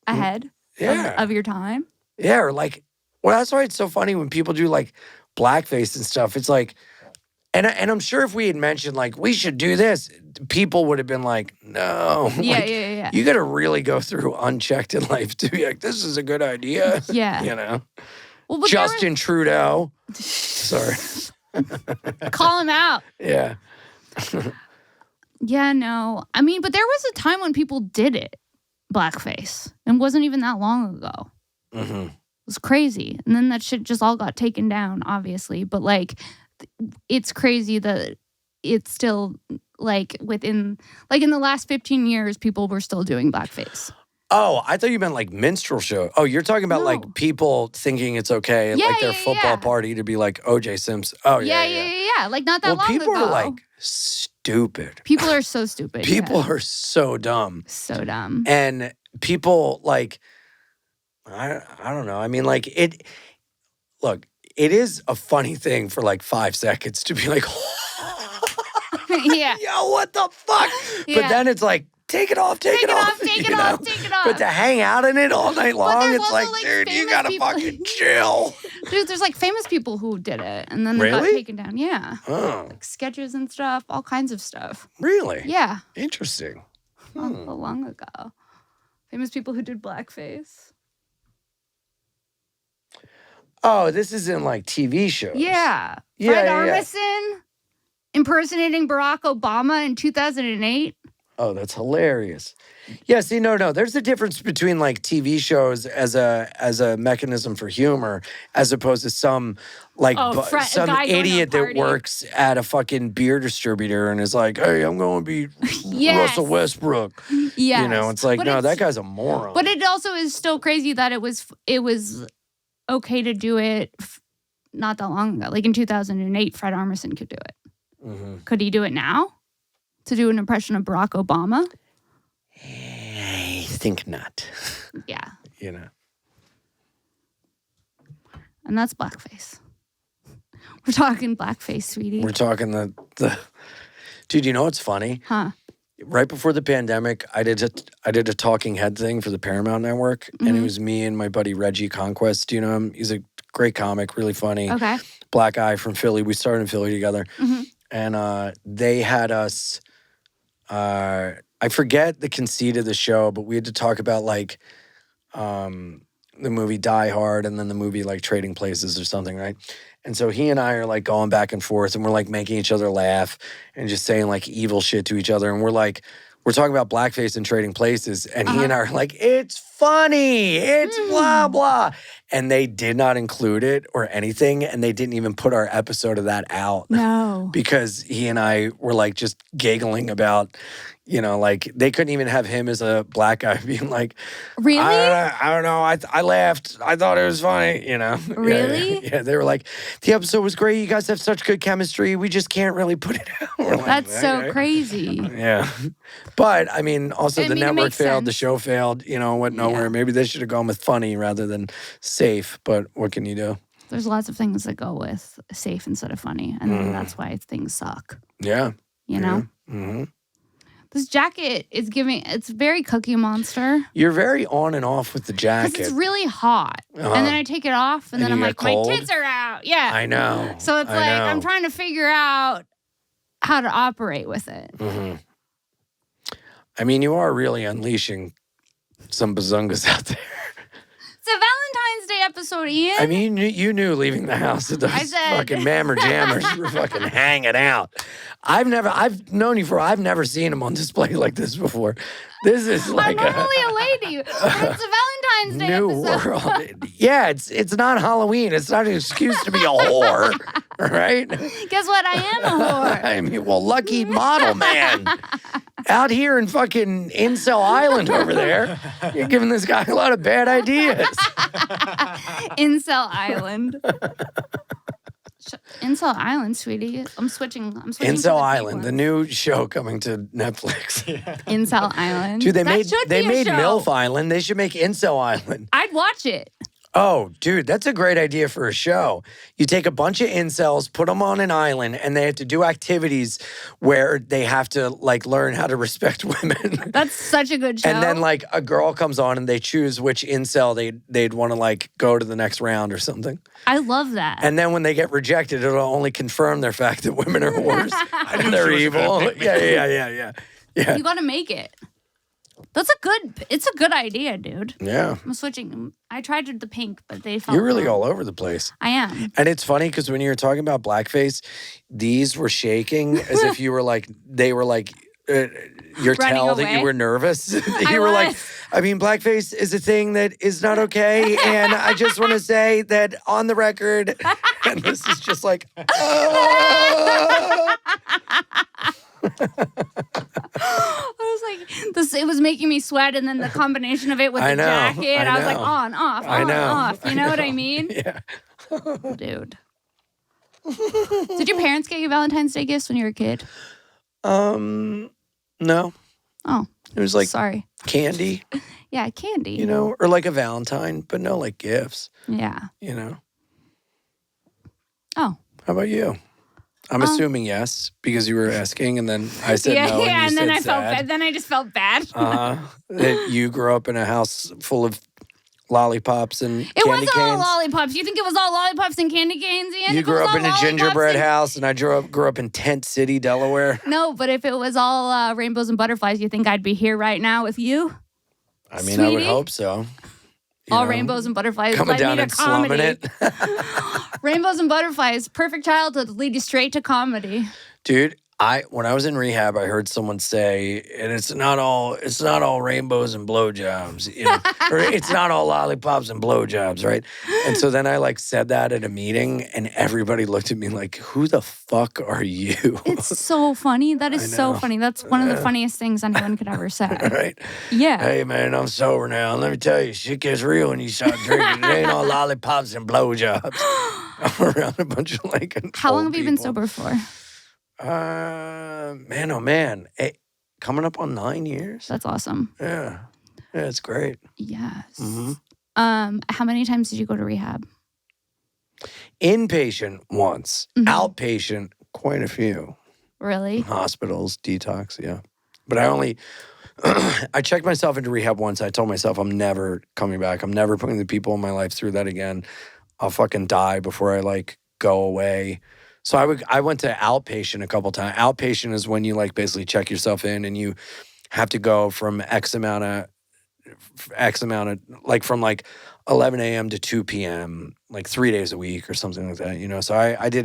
Ahead yeah. of your time. Yeah, or like, well, that's why it's so funny when people do like blackface and stuff. It's like, and I'm sure if we had mentioned like we should do this, people would have been like, no, Yeah, like, yeah. you got to really go through unchecked in life to be like, this is a good idea. Yeah. You know, Well, but Justin Trudeau. Sorry. call him out. Yeah. Yeah, no. I mean, but there was a time when people did it, blackface. And wasn't even that long ago. Mm-hmm. It was crazy. And then that shit just all got taken down, obviously. But like, it's crazy that it's still like in the last 15 years, people were still doing blackface. Oh, I thought you meant like minstrel show. Oh, you're talking about No. like people thinking it's okay at Yeah, like their yeah, football yeah. party to be like O.J. Simpson. Oh, Yeah. Like not that well, long people ago. are like stupid. People are so stupid. People yeah. are so dumb. So dumb. And people like, I don't know. I mean, like look, it is a funny thing for like 5 seconds to be like, Yeah. yo, what the fuck? Yeah. But then it's like, take it off. Take it off. you know? But to hang out in it all night long, there's it's also, like, like, dude, you famous gotta people- fucking chill. Dude, there's like famous people who did it and then they got Really? taken down. Yeah. Oh, Like sketches and stuff, all kinds of stuff. really? Yeah. Interesting. Not so long ago. Famous people who did blackface. Oh, this is in like TV shows. Yeah. Yeah, Fred yeah, yeah. Armisen impersonating Barack Obama in 2008. Oh, that's hilarious. Yeah, see, no. There's a difference between like TV shows as a mechanism for humor, as opposed to some like Oh, a some guy going to a idiot that party. works at a fucking beer distributor and is like, "Hey, I'm going to be Yes. Russell Westbrook." Yes. You know, it's like, But no, it's- that guy's a moron. But it also is still crazy that it was okay to do it not that long ago. Like in 2008, Fred Armisen could do it. Mhm. Could he do it now? To do an impression of Barack Obama? I think not. Yeah. You know. And that's blackface. We're talking blackface, sweetie. We're talking the dude. You know what's funny? Huh. Right before the pandemic, I did a talking head thing for the Paramount Network, and it Mhm. was me and my buddy Reggie Conquest. Do you know him? He's a great comic, really funny, Okay. black guy from Philly. We started in Philly together, Mhm. and they had us. I forget the conceit of the show, but we had to talk about like the movie Die Hard and then the movie like Trading Places or something, right? And so he and I are like going back and forth and we're like making each other laugh and just saying like evil shit to each other. And we're talking about blackface and Trading Places. And he and I are like, it's funny. It's blah, blah. And they did not include it or anything. And they didn't even put our episode of that out. No. Because he and I were like just giggling about, you know, like they couldn't even have him as a black guy being like, Really? I don't know. I laughed. I thought it was funny, you know. Yeah, Really? Yeah, they were like, the episode was great. You guys have such good chemistry. We just can't really put it out. We're like, That's so "Okay." crazy. Yeah. But I mean, also I the mean, it network makes failed, the sense. show failed, you know, went nowhere. Yeah. Maybe they should have gone with funny rather than safe. But what can you do? There's lots of things that go with safe instead of funny. And then that's why things suck. Yeah. You know? Mm-hmm. This jacket is it's very Cookie Monster. You're very on and off with the jacket. Because it's really hot. Uh-huh. And then I take it off and And then you I'm get like, cold? my tits are out. Yeah. I know. So it's I like know. I'm trying to figure out how to operate with it. Mm-hmm. I mean, you are really unleashing some bazungas out there. It's a Valentine's Day episode, Ian. I mean, you knew leaving the house that those I said- fucking mammer jammers were fucking hanging out. I've known you I've never seen them on display like this before. This is like I'm normally a lady, but it's a Valentine's Day new episode. world. Yeah, it's not Halloween. It's not an excuse to be a whore, right? Guess what? I am a whore. I mean, well, lucky model man. Out here in fucking Incel Island over there, you're giving this guy a lot of bad ideas. Incel Island. Incel Island, sweetie. I'm switching. to the Incel pink Island, the one. new show coming to Netflix. Incel Island. Dude, they That should be a made show. MILF Island. They should make Incel Island. I'd watch it. Oh, dude, that's a great idea for a show. You take a bunch of incels, put them on an island, and they have to do activities where they have to like learn how to respect women. That's such a good show. And then like a girl comes on and they choose which incel they'd want to like go to the next round or something. I love that. And then when they get rejected, it'll only confirm their fact that women are whores and they're she wasn't gonna evil. pick me. Yeah. You got to make it. It's a good idea, dude. Yeah. I'm switching. I tried the pink, but they felt You're really wrong. all over the place. I am. And it's funny because when you were talking about blackface, these were shaking as if you were like, they were like, your Running tell that you away? were nervous. I You were like, was. I mean, blackface is a thing that is not okay. And I just want to say that on the record, and this is just like, I was like, this. It was making me sweat, and then the combination of it with the jacket, I was like, on, off, on, off. You know what I mean? Yeah. Dude. Did your parents get you Valentine's Day gifts when you were a kid? No. Oh, It was like sorry. candy, Yeah, candy. you know, or like a Valentine, but no like gifts, Yeah. you know. Oh. How about you? I'm assuming yes, because you were asking, and then I said Yeah, no. yeah, and then said I felt sad. bad. Then I just felt bad. That you grew up in a house full of lollipops and It candy was all canes. lollipops. You think it was all lollipops and candy canes, Ian? You If it grew was up all in a lollipops gingerbread and- house, and I grew up in Tent City, Delaware. No, but if it was all rainbows and butterflies, you think I'd be here right now with you? I mean, I would Sweetie? hope so. You All know, rainbows and butterflies coming led down me and to slumming comedy. it. Rainbows and butterflies, perfect childhood, lead you straight to comedy. Dude, when I was in rehab, I heard someone say, and it's not all rainbows and blowjobs, you know, or it's not all lollipops and blowjobs, right? And so then I like said that at a meeting, and everybody looked at me like, "Who the fuck are you?" It's so funny. That is so know. funny. That's one of the funniest things anyone could ever say. Right? Yeah. Hey man, I'm sober now. And let me tell you, shit gets real when you start drinking. It ain't all lollipops and blowjobs. I'm around a bunch of like. How long old have you been people. sober for? Man, oh man, coming up on 9 years. That's awesome. Yeah, it's great. Yes. Mhm. How many times did you go to rehab? Inpatient once, Mhm. outpatient quite a few. Really? Hospitals, detox, yeah. But I only, I checked myself into rehab once. I told myself I'm never coming back. I'm never putting the people in my life through that again. I'll fucking die before I like go away. So I went to outpatient a couple times. Outpatient is when you like basically check yourself in and you have to go from X amount of like from like 11 a.m. to 2 p.m. like 3 days a week or something like that, you know. So I had to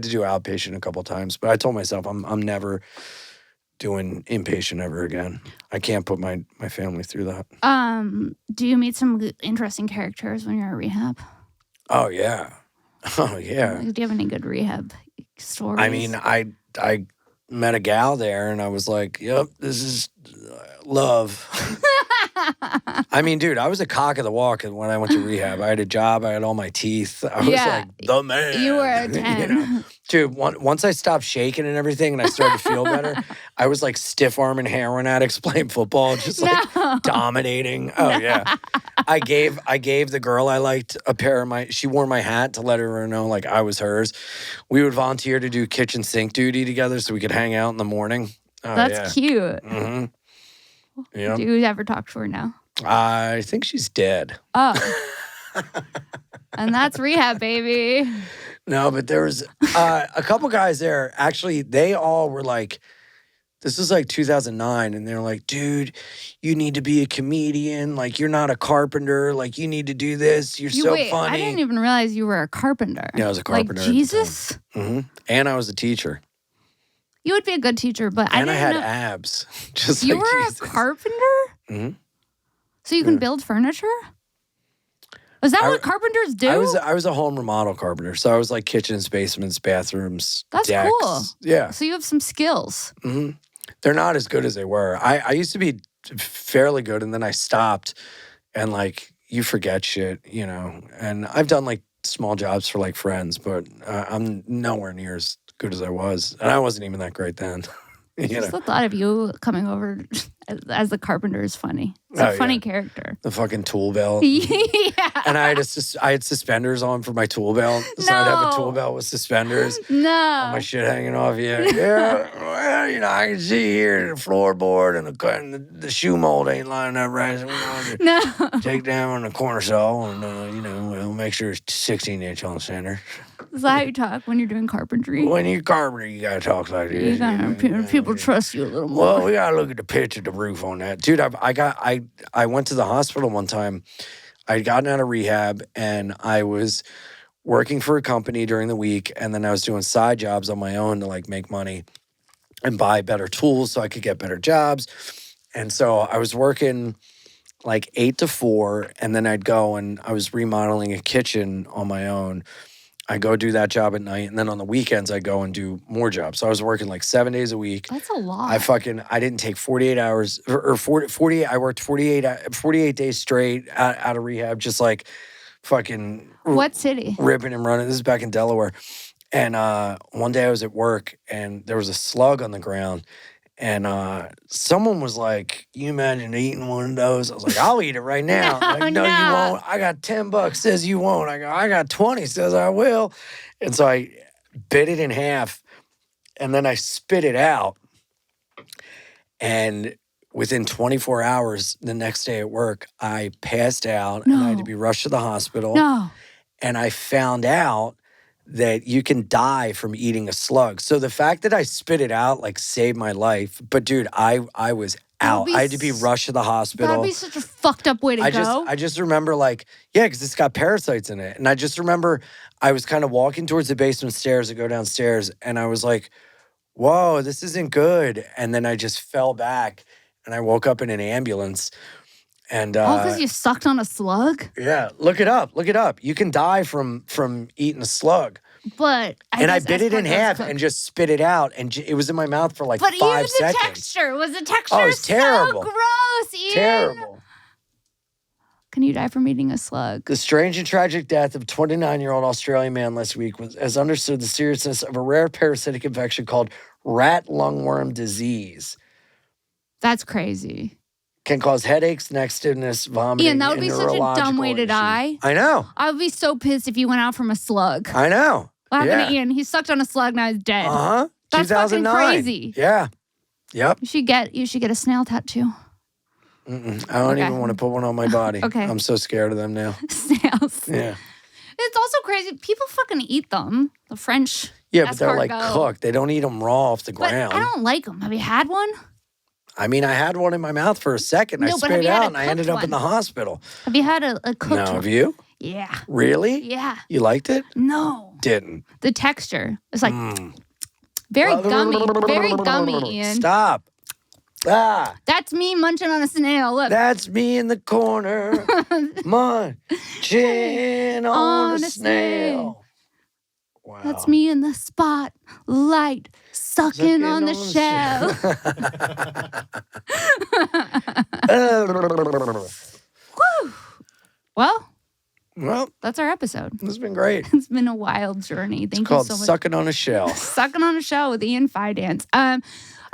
do outpatient a couple times, but I told myself I'm never doing inpatient ever again. I can't put my family through that. Do you meet some interesting characters when you're at rehab? Oh yeah. Oh yeah. Like, do you have any good rehab stories? I mean, I met a gal there and I was like, yep, this is love. I mean, dude, I was a cock of the walk when I went to rehab. I had a job. I had all my teeth. I was like the man. You were a 10. You know? Dude, once I stopped shaking and everything and I started to feel better, I was like stiff arming heroin addicts playing football, just like dominating. Oh, yeah. I gave the girl I liked a pair of she wore my hat to let her know like I was hers. We would volunteer to do kitchen sink duty together so we could hang out in the morning. Oh, That's cute. Mm-hmm. Yeah. Do you ever talk to her now? I think she's dead. Oh. And that's rehab, baby. No, but there was a couple guys there. Actually, they all were like, this was like 2009. And they're like, dude, you need to be a comedian. Like, you're not a carpenter. Like, you need to do this. You're so Wait, funny. I didn't even realize you were a carpenter. Yeah, I was a carpenter. Like Jesus? Mm-hmm. And I was a teacher. You would be a good teacher, but And I had know. abs. Just You like were Jesus. a carpenter? Mm-hmm. So you can build furniture? Is that what carpenters do? I was a home remodel carpenter. So I was like kitchens, basements, bathrooms, That's decks. cool. Yeah. So you have some skills. Mm-hmm. They're not as good as they were. I used to be fairly good, and then I stopped. And like you forget shit, you know. And I've done like small jobs for like friends, but I'm nowhere near as good as I was, and I wasn't even that great then. You know? Just the thought of you coming over as the carpenter is funny. It's a funny character. The fucking tool belt. Yeah. And I had suspenders on for my tool belt. So I'd have a tool belt with suspenders. No. All my shit hanging off. Yeah. Well, you know, I can see here the floorboard and the shoe mold ain't lining up right. So we're No. gonna take down on the corner saw and, you know, we'll make sure it's 16-inch on the center. Is that how you talk when you're doing carpentry? When you're a carpenter, you gotta talk like this. You gotta, people trust you a little more. Well, we gotta look at the pitch of the roof on that, dude. I went to the hospital one time. I'd gotten out of rehab and I was working for a company during the week, and then I was doing side jobs on my own to like make money and buy better tools so I could get better jobs. And so I was working like 8 to 4, and then I'd go and I was remodeling a kitchen on my own. I go do that job at night, and then on the weekends I go and do more jobs. So I was working like 7 days a week. That's a lot. I didn't take 48 hours or 40, I worked 48 days straight out of rehab, just like fucking What city? ripping and running. This is back in Delaware. And one day I was at work and there was a slug on the ground. And someone was like, "You imagine eating one of those?" I was like, "I'll eat it right now." No, Like, no, you no. won't. I got $10 says you won't. I go, I got 20 says I will. And so I bit it in half and then I spit it out. And within 24 hours, the next day at work, I passed out and I had to No. be rushed to the hospital. No. And I found out that you can die from eating a slug. So the fact that I spit it out like saved my life. But dude, I was out. I had to be rushed to the hospital. That'd be such a fucked up way to go. I just remember like, yeah, because it's got parasites in it. And I just remember I was kind of walking towards the basement stairs to go downstairs and I was like, whoa, this isn't good. And then I just fell back and I woke up in an ambulance. And All because you sucked on a slug? yeah, look it up. Look it up. You can die from eating a slug. But I bit it in half and just spit it out, and it was in my mouth for like But 5 even the seconds. texture, was the texture Oh, it's terrible. so gross, Ian? Terrible. Can you die from eating a slug? The strange and tragic death of a 29-year-old Australian man last week has understood the seriousness of a rare parasitic infection called rat lungworm disease. That's crazy. Can cause headaches, neck stiffness, vomiting, Ian, that would and be such a dumb neurological way to issues. die. I know. I would be so pissed if you went out from a slug. I know. What happened Yeah. to Ian? He sucked on a slug, now he's dead. Uh-huh. That's fucking 2009. crazy. Yeah. Yep. You should get a snail tattoo. Mm-mm. I don't Okay. even want to put one on my body. Okay. I'm so scared of them now. Snails. Yeah. It's also crazy. People fucking eat them. The French. Yeah, but they're like escargot. cooked. They don't eat them raw off the But ground. I don't like them. Have you had one? I mean, I had one in my mouth for a second. I No, but spit have it you had out a and I ended cooked up in the one? hospital. Have you had a cooked No, one? have you? Yeah. Really? Yeah. You liked it? No. Didn't. The texture. It's like Mm. very gummy. Very gummy, Ian. Stop. Ah, That's me munching on a snail. Look. that's me in the corner munching on a snail. Wow. That's me in the spotlight, sucking on the shell. Whew. Well, Well, that's our episode. this has been great. It's been a wild journey. Thank It's called you so much. Sucking on a Shell. Sucking on a Shell with Ian Fidance.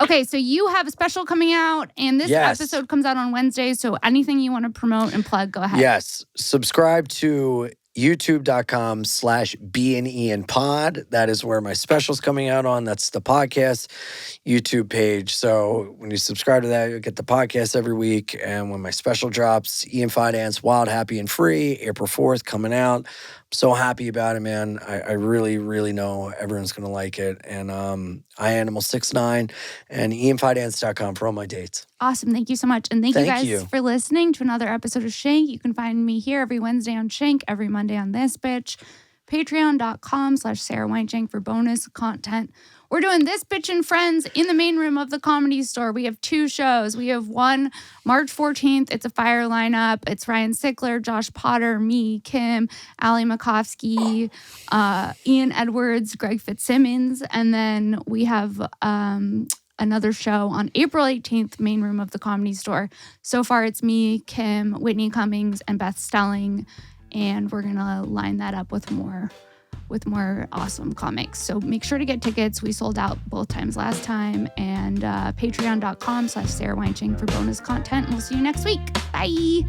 Okay, so you have a special coming out, and this Yes. episode comes out on Wednesday. So anything you want to promote and plug, go ahead. Yes. Subscribe to youtube.com/BeAnIanPod. That is where my special's coming out on. That's the podcast YouTube page. So when you subscribe to that, you'll get the podcast every week. And when my special drops, Ian Fidance, Wild, Happy, and Free, April 4th, coming out. I'm so happy about it, man. I really, really know everyone's going to like it. And iAnimal69 and IanFidance.com for all my dates. Awesome. Thank you so much. And thank you Thank guys you. for listening to another episode of Shank. You can find me here every Wednesday on Shank, every Monday on This Bitch. Patreon.com/Sarah Weinshenk for bonus content. We're doing This Bitch and Friends in the main room of the Comedy Store. We have 2 shows. We have one March 14th. It's a fire lineup. It's Ryan Sickler, Josh Potter, me, Kim, Ali Makovsky, Ian Edwards, Greg Fitzsimmons. And then we have another show on April 18th, main room of the Comedy Store. So far, it's me, Kim, Whitney Cummings, and Beth Stelling. And we're going to line that up with more awesome comics. So make sure to get tickets. We sold out both times last time. And patreon.com/Sarah Weinshenk for bonus content. And we'll see you next week. Bye.